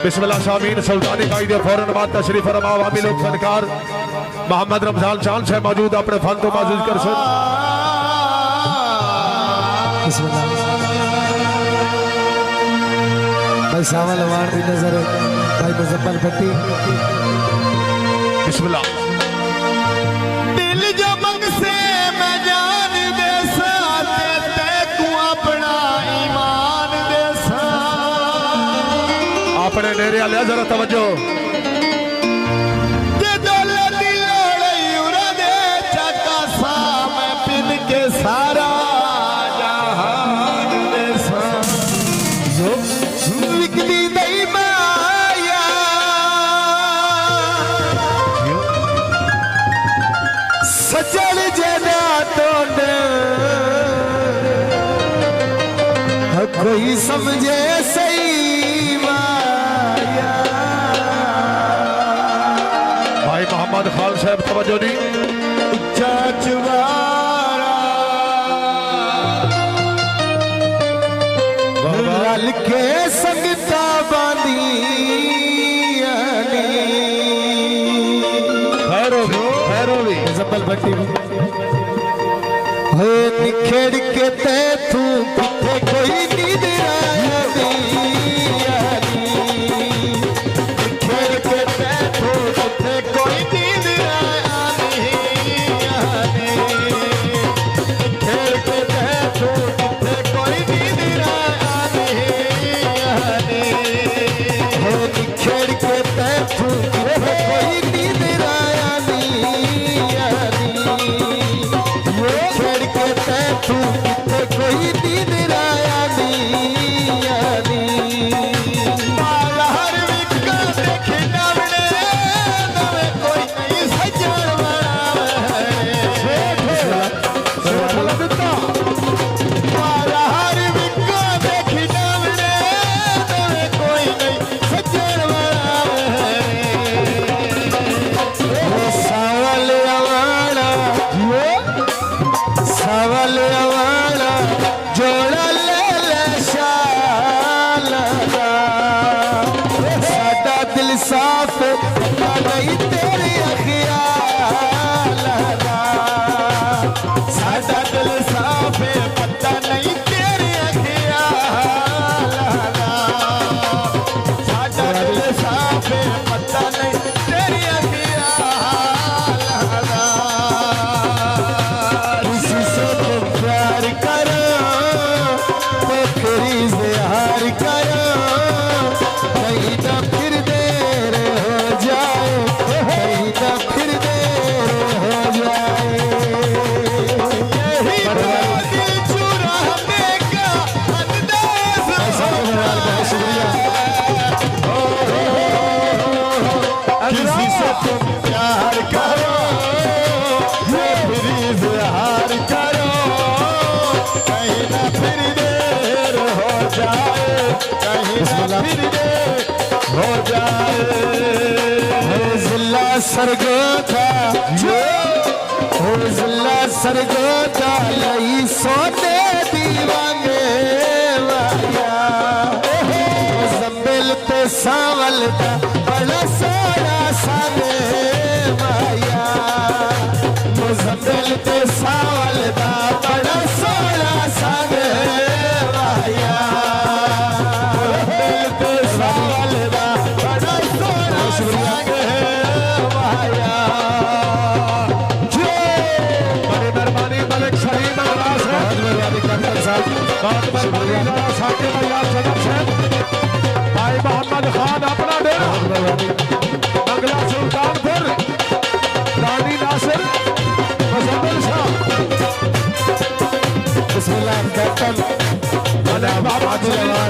बिस्मिल्लाह शामीन सुल्तानी कायदे फौरन बाद तशरीफ फरमा वामी लोग फनकार मोहम्मद रमजान शान से मौजूद अपने फन तो माजूज कर सुन। भाई सावल अवार्ड की नजर भाई मुजफ्फर भट्टी। बिस्मिल्लाह दिल जो मंग से मैं जान दे साथे तू अपना ईमान दे सा अपने नेरे आलिया जरा तवज्जो जे दौलत दी लोड़ उरा दे चका सा मैं पिन के सारा जहान दे सा विकदी दई माया सजल जना तोड़ कोई समझे सही माया। भाई मोहम्मद खान साहब तवज्जो दी चचवारा रल के संगता बांधी मुजफ्फर भट्टी निखेड़ के ते तू किथे कोई नींद आया निखेड़ के ते तू किथे कोई नींद आया निखेड़ के ते तू किथे कोई नींद आया निखेड़ के ते तू किथे कोई नींद आया निखेड़ के ते तू किथे कोई नींद आया माला हर विका देखे नवने नवे कोई नहीं सजण माला हर विका देखे नवने नवे कोई नहीं सजण सावल अवाड़ा सावल अवाड़ा जोड़ा ले ले शाला साडा दिल साफ पता नहीं तेरे ख्याल साडा दिल साफ पता नहीं तेरे ख्याल साडा दिल साफ पता नहीं तेरे ख्याल किसी से तो प्यार करो तो फिर इज़हार करो कहीं ना फिर देर हो जाए कहीं ना फिर देर हो जाए यही तो दिल चुराने का अंदाज़ किसी से तुम प्यार करो फिर इज़हार करो कहीं ना फिर देर हो जाए कहीं ना फिर देर हो जाए जिला सरगोधा जिला सरगोधा लई सोने दीवाने वाया जंबिल ते सावल दा बड़ा सोना साने माया मुजम्मिल ते सावल दा बड़ा सोना साने माया मुजम्मिल ते सावल दा बड़ा सोना साने माया बड़ी मेहरबानी मलिक सलीम अगलास है बहुत मेहरबानी साथी भैया सदर साहब भाई मोहम्मद खान अपना डेरा बंगला सुल्तानपुर रानी नासिर मुजम्मिल शाह बिस्मिल्लाह कैप्टन मलिक मोहम्मद सलीम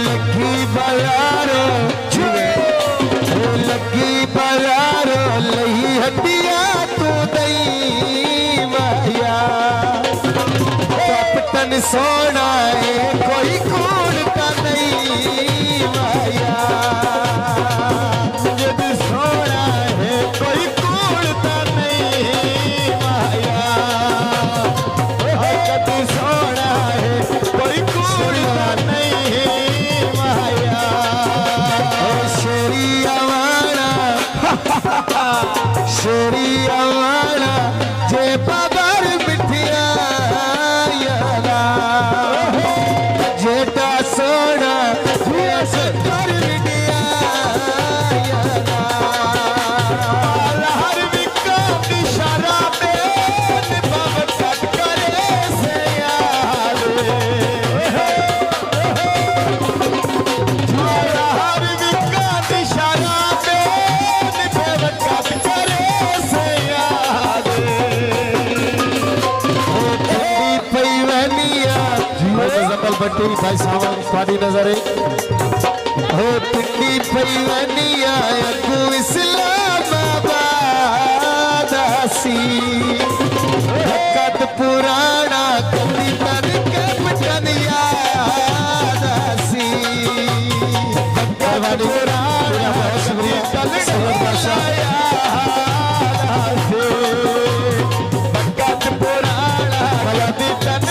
लगी बयारो लगी बयारो लही हड्डिया तू दई माया कैप्टन सोना है कोई कूड़ का नहीं माया जब सोना है कोई कूड़ का नहीं माया कभी सोना है कोई कूड़ का नहीं माया शेरिया वाला जे बाबर मिठिया यारा जेटा सोना ये सतर मिठिया यारा हर विका इशारा पे निभाव कट करे से यार हर विका इशारा पे निभाव कट करे से यार पैवनिया मुजफ्फर भट्टी भाई साहब थोड़ी नजर हो पिंडी पैवनिया अगू इस्लामाबाद सी भगत पुराना कदी तन के पटनिया सी भगत पुराना शुक्रिया भगत पुराना कदी तन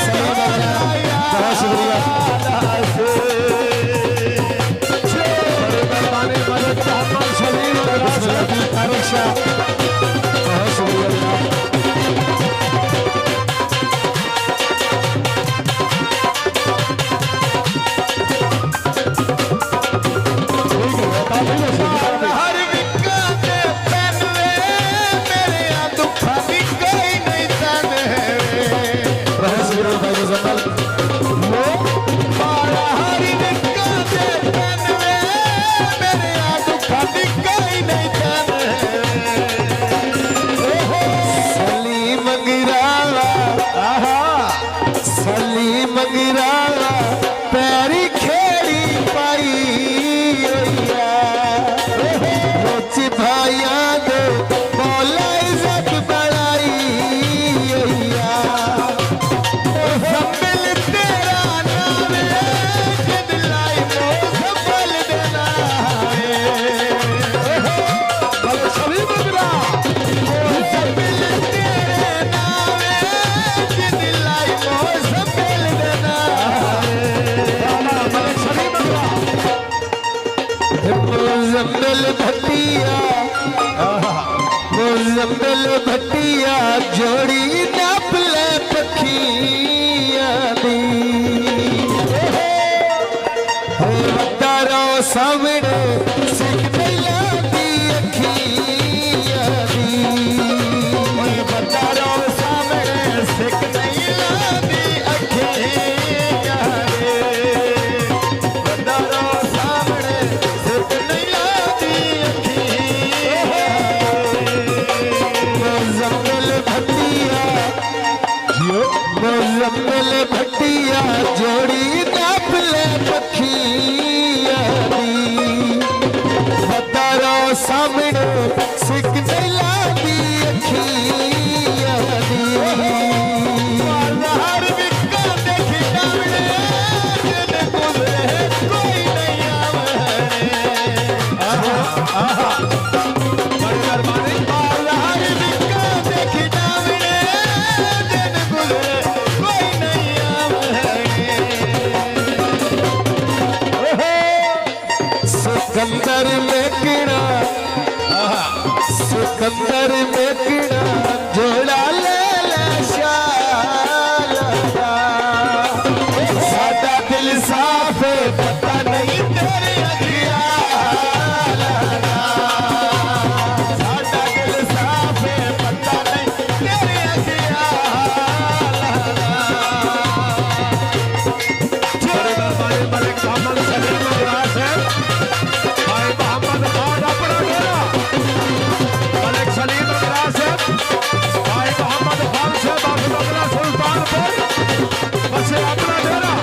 बहुत शुक्रिया बहुत शुक्रिया हर विका दे पहनवे मेरे आ दुखा भी कोई नहीं तनवे बहुत शुक्रिया भाई मुजफ्फर हर विका दे पहनवे मेरे आ दुखा भी कोई नहीं तनवे सली मंगरावा पैरी खेड़ी पाई रोच भाइया दे मौला इज्जत बढ़ाई जम्बिल तेरा नाम है दिलाई को संभल देना है सभी बदला जम्बिल तेरे नाम है दिलाई को संभल देना है सभी बदला मुजम्मिल भट्टिया जोड़ी नापले पखिया दी तारो सामने सिख दिला दी अखिया दी बचारो सामने सिख नहीं लादी अखियां रे बचारो सामने सिख नहीं लादी अखियां मुजम्मिल भट्टिया जोड़ी नापले पखिया दी तारो सामने सिख दिला दी अखिया दी हर विका देखी डावड़े जिन गुजरे कोई नहीं आवे हर विका देखी डावड़े जिन गुजरे कोई नहीं आवे सिकंदर में किड़ा जोड़ा ले ले शाला सादा दिल साफ है, पता नहीं तेरे अखियाँ सादा दिल साफ है, पता नहीं तेरे अखियाँ बड़े दरबारी मलिक मोहम्मद सलीम अब्बास है भाई मोहम्मद खान अपना डेरा मलिक सलीम अब्बास है भाई मोहम्मद खान से बाबू बगला सुल्तानपुर बस अपना डेरा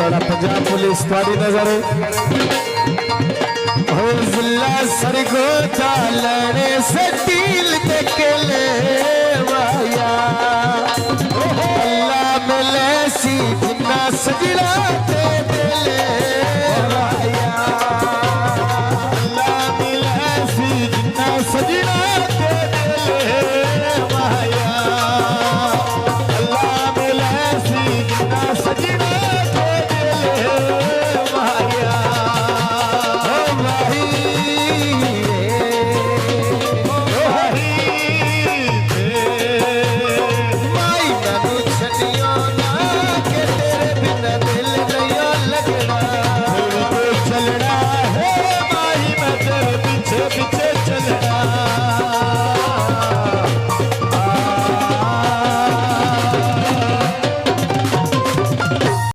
बड़ा पंजाब पुलिस थोड़ी नजर हो जिला सरगोदा लड़े से डील देख ले वाया